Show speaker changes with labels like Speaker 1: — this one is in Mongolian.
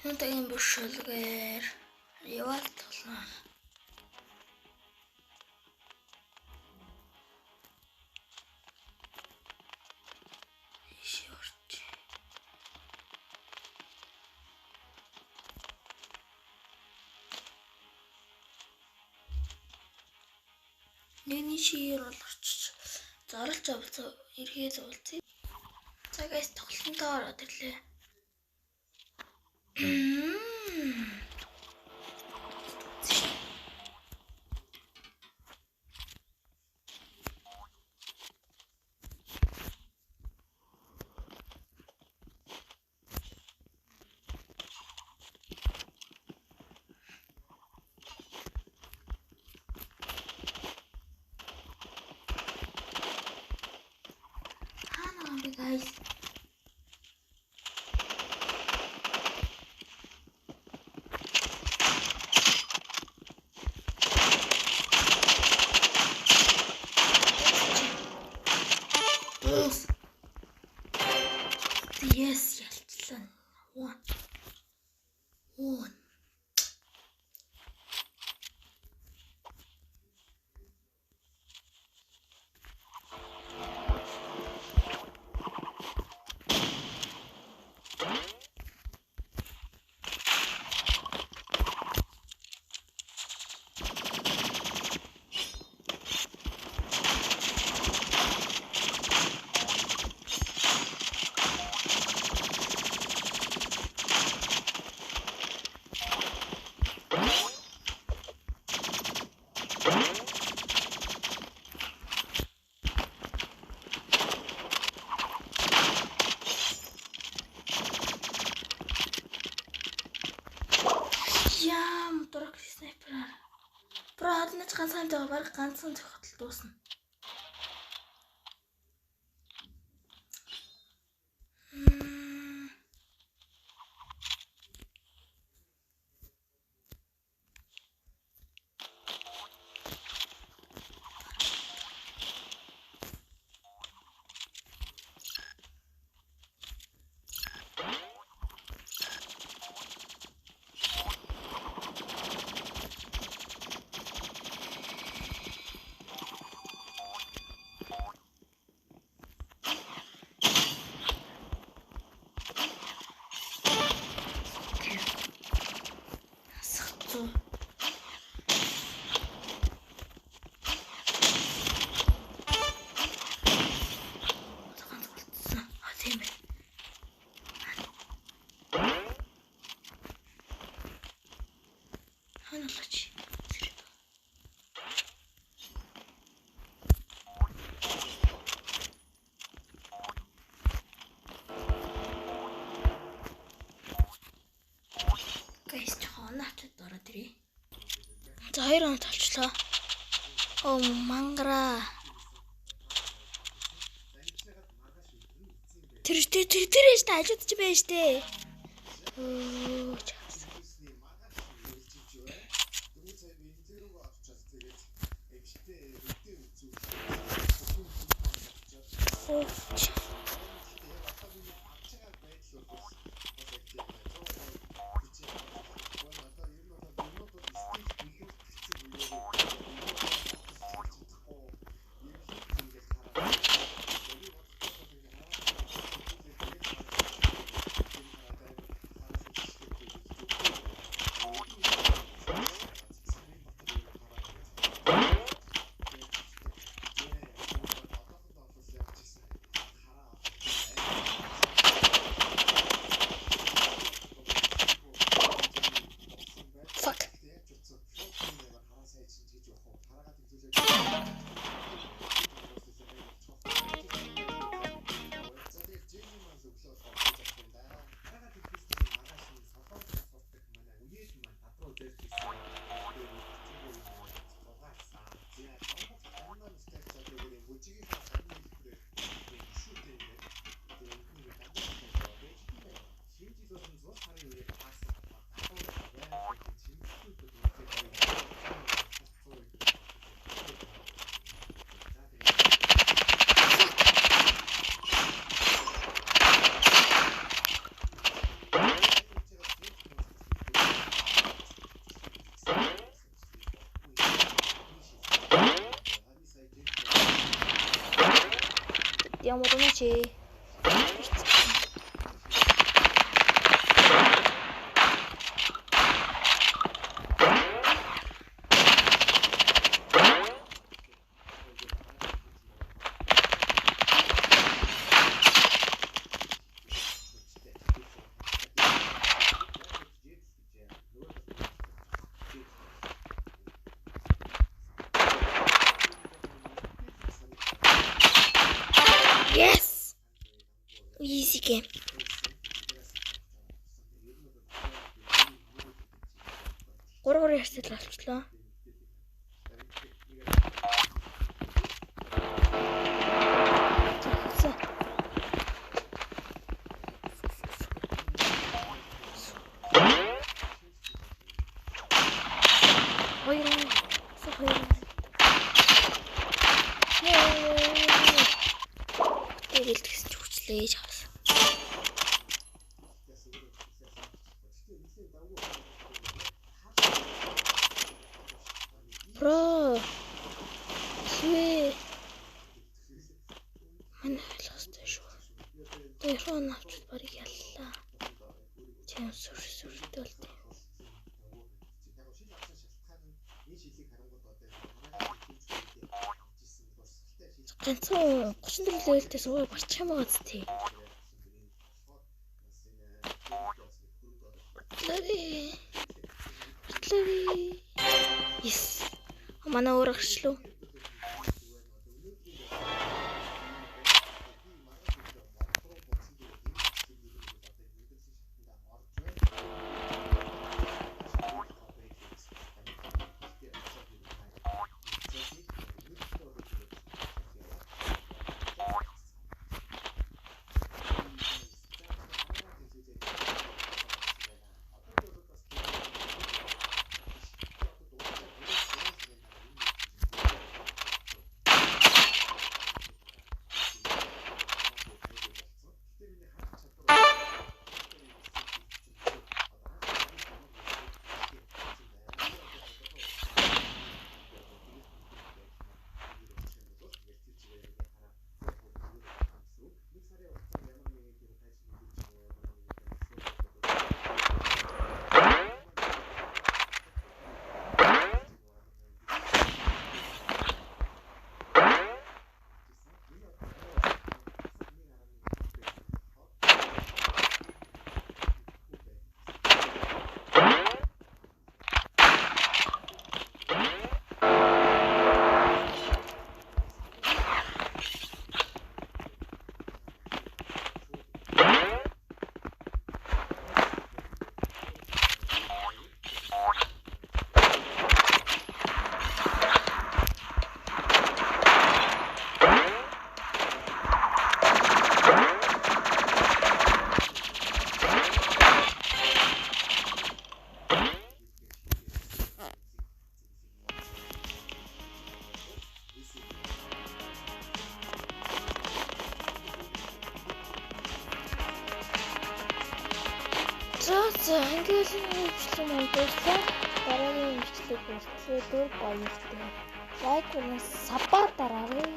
Speaker 1: Юунтагийн бушилгээр яваад тоглоо. Нэгний шигээр бол орчиж зарлж авцаа эргээд уулзъя. Цагаас тоглолтонтой ороод ирлээ. Guys. Yes, ялцлаа. One. Дурак снайпераар. Бро хаднаж ганцхан жоо баг ганцхан зохиотол дуусна. За 2 хоног толчлоо. Оо мангара. Тэр яаш та ажууд ч байж тээ. Оо чаас. Ирээч ээ. Yes! Easy game. Гурван ярсэл болчихлоо. Ээж авсан. Бро. Свэ. Манай хэлхстэй шүү. Тэрхүү навч барыг яллаа. Чам сүртэй болтой. Ганцхан 34 левелтэй суугаад барчих юм байгаа зү. Батлари. Yes. Манай өөр гарчлаа. За ингээд бичлэг маань дууссан. Дараагийн бичлэг хүртэл баяртай. Лайк болон сабаар дараарай.